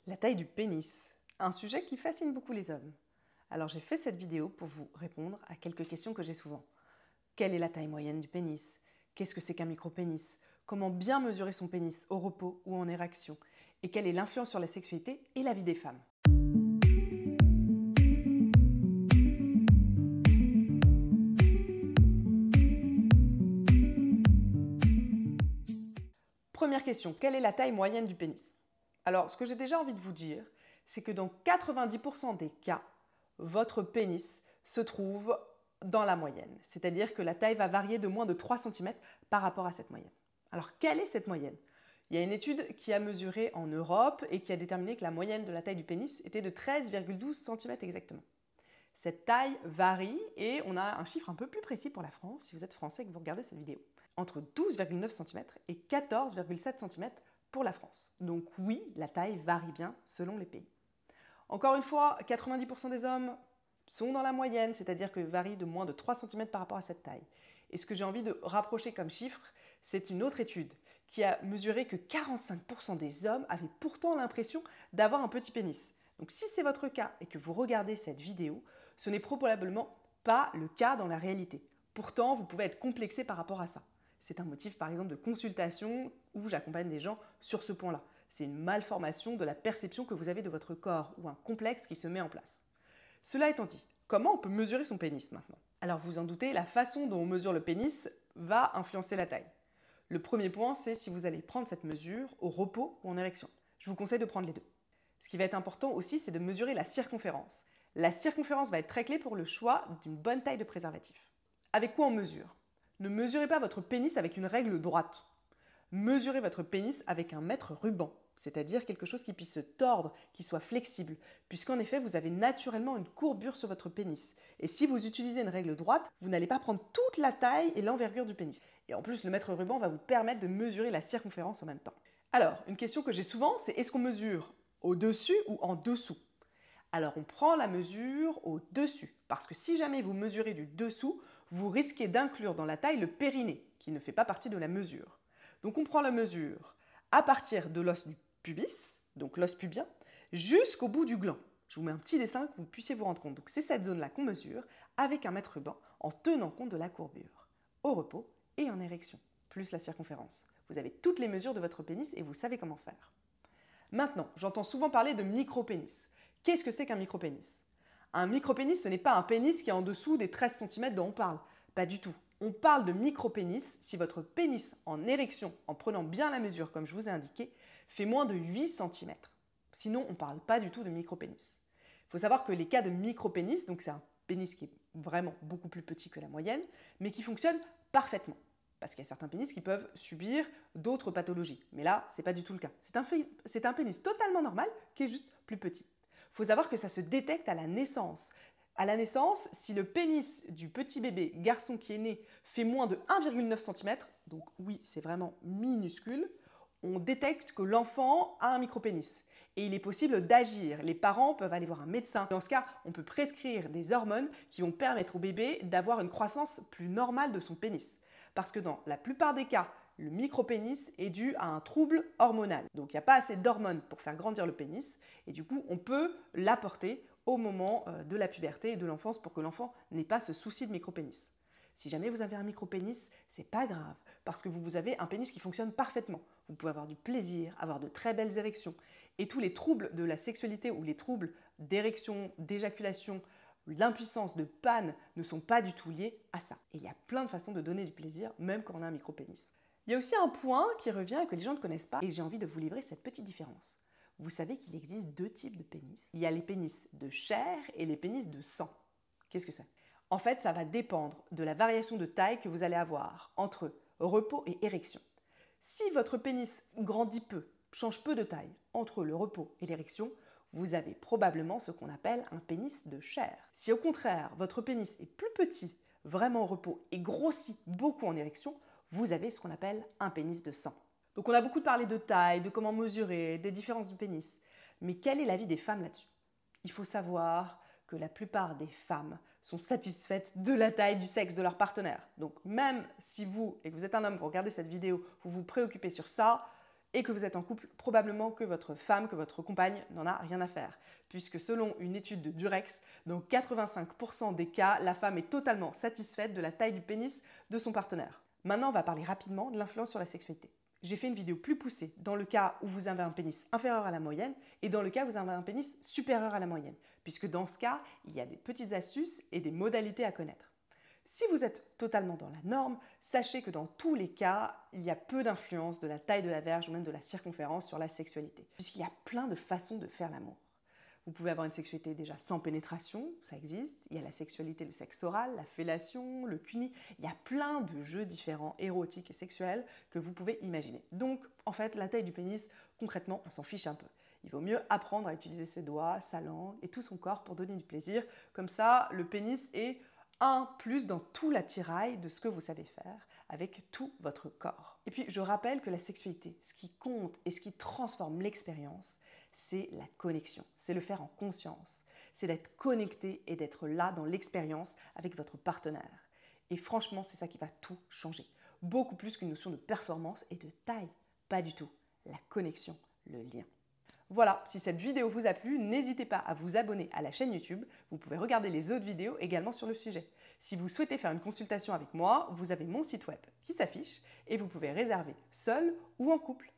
La taille du pénis, un sujet qui fascine beaucoup les hommes. Alors j'ai fait cette vidéo pour vous répondre à quelques questions que j'ai souvent. Quelle est la taille moyenne du pénis? Qu'est-ce que c'est qu'un micro-pénis? Comment bien mesurer son pénis au repos ou en érection? Et quelle est l'influence sur la sexualité et la vie des femmes? Première question, quelle est la taille moyenne du pénis? Alors, ce que j'ai déjà envie de vous dire, c'est que dans 90% des cas, votre pénis se trouve dans la moyenne. C'est-à-dire que la taille va varier de moins de 3 cm par rapport à cette moyenne. Alors, quelle est cette moyenne? Il y a une étude qui a mesuré en Europe et qui a déterminé que la moyenne de la taille du pénis était de 13,12 cm exactement. Cette taille varie et on a un chiffre un peu plus précis pour la France, si vous êtes français et que vous regardez cette vidéo. Entre 12,9 cm et 14,7 cm pour la France. Donc oui, la taille varie bien selon les pays. Encore une fois, 90% des hommes sont dans la moyenne, c'est-à-dire que varient de moins de 3 cm par rapport à cette taille. Et ce que j'ai envie de rapprocher comme chiffre, c'est une autre étude qui a mesuré que 45% des hommes avaient pourtant l'impression d'avoir un petit pénis. Donc si c'est votre cas et que vous regardez cette vidéo, ce n'est probablement pas le cas dans la réalité. Pourtant, vous pouvez être complexé par rapport à ça. C'est un motif par exemple de consultation où j'accompagne des gens sur ce point-là. C'est une malformation de la perception que vous avez de votre corps ou un complexe qui se met en place. Cela étant dit, comment on peut mesurer son pénis maintenant? Alors vous en doutez, la façon dont on mesure le pénis va influencer la taille. Le premier point, c'est si vous allez prendre cette mesure au repos ou en érection. Je vous conseille de prendre les deux. Ce qui va être important aussi, c'est de mesurer la circonférence. La circonférence va être très clé pour le choix d'une bonne taille de préservatif. Avec quoi on mesure? Ne mesurez pas votre pénis avec une règle droite. Mesurez votre pénis avec un mètre ruban, c'est-à-dire quelque chose qui puisse se tordre, qui soit flexible, puisqu'en effet, vous avez naturellement une courbure sur votre pénis. Et si vous utilisez une règle droite, vous n'allez pas prendre toute la taille et l'envergure du pénis. Et en plus, le mètre ruban va vous permettre de mesurer la circonférence en même temps. Alors, une question que j'ai souvent, c'est est-ce qu'on mesure au-dessus ou en dessous? Alors on prend la mesure au-dessus, parce que si jamais vous mesurez du dessous, vous risquez d'inclure dans la taille le périnée, qui ne fait pas partie de la mesure. Donc on prend la mesure à partir de l'os du pubis, donc l'os pubien, jusqu'au bout du gland. Je vous mets un petit dessin que vous puissiez vous rendre compte. Donc c'est cette zone-là qu'on mesure avec un mètre ruban en tenant compte de la courbure, au repos et en érection, plus la circonférence. Vous avez toutes les mesures de votre pénis et vous savez comment faire. Maintenant, j'entends souvent parler de micro-pénis. Qu'est-ce que c'est qu'un micro-pénis? Un micro-pénis, ce n'est pas un pénis qui est en dessous des 13 cm dont on parle. Pas du tout. On parle de micro-pénis si votre pénis en érection, en prenant bien la mesure comme je vous ai indiqué, fait moins de 8 cm. Sinon, on ne parle pas du tout de micro-pénis. Il faut savoir que les cas de micro-pénis, donc c'est un pénis qui est vraiment beaucoup plus petit que la moyenne, mais qui fonctionne parfaitement. Parce qu'il y a certains pénis qui peuvent subir d'autres pathologies. Mais là, ce n'est pas du tout le cas. C'est un pénis totalement normal qui est juste plus petit. Il faut savoir que ça se détecte à la naissance. À la naissance, si le pénis du petit bébé garçon qui est né fait moins de 1,9 cm, donc oui, c'est vraiment minuscule, on détecte que l'enfant a un micro-pénis. Et il est possible d'agir. Les parents peuvent aller voir un médecin. Dans ce cas, on peut prescrire des hormones qui vont permettre au bébé d'avoir une croissance plus normale de son pénis. Parce que dans la plupart des cas, le micro-pénis est dû à un trouble hormonal. Donc il n'y a pas assez d'hormones pour faire grandir le pénis et du coup on peut l'apporter au moment de la puberté et de l'enfance pour que l'enfant n'ait pas ce souci de micro-pénis. Si jamais vous avez un micro-pénis, c'est pas grave parce que vous avez un pénis qui fonctionne parfaitement. Vous pouvez avoir du plaisir, avoir de très belles érections et tous les troubles de la sexualité ou les troubles d'érection, d'éjaculation, l'impuissance de panne ne sont pas du tout liés à ça. Et il y a plein de façons de donner du plaisir, même quand on a un micro-pénis. Il y a aussi un point qui revient et que les gens ne connaissent pas, et j'ai envie de vous livrer cette petite différence. Vous savez qu'il existe deux types de pénis. Il y a les pénis de chair et les pénis de sang. Qu'est-ce que c'est? En fait, ça va dépendre de la variation de taille que vous allez avoir entre repos et érection. Si votre pénis grandit peu, change peu de taille entre le repos et l'érection, vous avez probablement ce qu'on appelle un pénis de chair. Si au contraire, votre pénis est plus petit, vraiment au repos, et grossit beaucoup en érection, vous avez ce qu'on appelle un pénis de sang. Donc on a beaucoup parlé de taille, de comment mesurer, des différences de pénis. Mais quel est l'avis des femmes là-dessus? Il faut savoir que la plupart des femmes sont satisfaites de la taille du sexe de leur partenaire. Donc même si vous, et que vous êtes un homme, vous regardez cette vidéo, vous vous préoccupez sur ça, et que vous êtes en couple, probablement que votre femme, que votre compagne n'en a rien à faire. Puisque selon une étude de Durex, dans 85% des cas, la femme est totalement satisfaite de la taille du pénis de son partenaire. Maintenant, on va parler rapidement de l'influence sur la sexualité. J'ai fait une vidéo plus poussée dans le cas où vous avez un pénis inférieur à la moyenne et dans le cas où vous avez un pénis supérieur à la moyenne. Puisque dans ce cas, il y a des petites astuces et des modalités à connaître. Si vous êtes totalement dans la norme, sachez que dans tous les cas, il y a peu d'influence de la taille de la verge ou même de la circonférence sur la sexualité. Puisqu'il y a plein de façons de faire l'amour. Vous pouvez avoir une sexualité déjà sans pénétration, ça existe. Il y a la sexualité, le sexe oral, la fellation, le cuni. Il y a plein de jeux différents, érotiques et sexuels, que vous pouvez imaginer. Donc, en fait, la taille du pénis, concrètement, on s'en fiche un peu. Il vaut mieux apprendre à utiliser ses doigts, sa langue et tout son corps pour donner du plaisir. Comme ça, le pénis est un plus dans tout l'attirail de ce que vous savez faire avec tout votre corps. Et puis, je rappelle que la sexualité, ce qui compte et ce qui transforme l'expérience, c'est la connexion, c'est le faire en conscience, c'est d'être connecté et d'être là dans l'expérience avec votre partenaire. Et franchement, c'est ça qui va tout changer. Beaucoup plus qu'une notion de performance et de taille. Pas du tout. La connexion, le lien. Voilà, si cette vidéo vous a plu, n'hésitez pas à vous abonner à la chaîne YouTube. Vous pouvez regarder les autres vidéos également sur le sujet. Si vous souhaitez faire une consultation avec moi, vous avez mon site web qui s'affiche et vous pouvez réserver seul ou en couple.